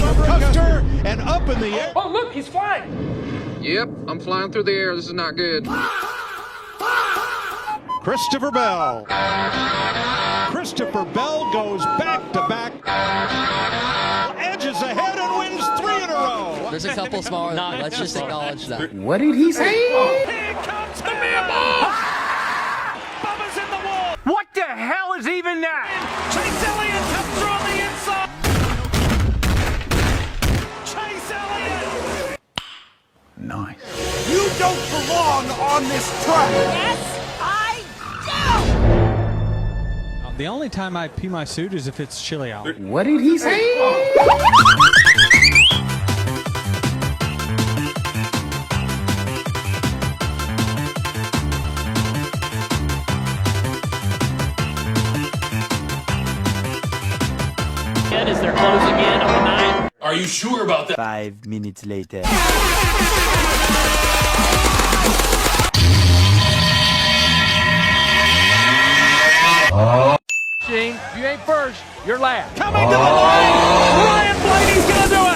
Custer and up in the air. Oh, look, he's flying. Yep, I'm flying through the air. This is not good. Christopher Bell. Christopher Bell goes back to back. Edges ahead and wins 3 in a row. There's a couple smaller. Let's just acknowledge that. What did he say? Here comes the mere ball. Bubba's in the wall. What the hell is even that? Chase Elliott comes through on the inside. Chase Elliott. Nice. You don't belong on this track. Yes, I do! The only time I pee my suit is if it's chilly out. What did he say? As they're closing in on the 9. Are you sure about that? 5 minutes later. If you ain't first, you're last. Coming to the line. Ryan Blaney's gonna do it.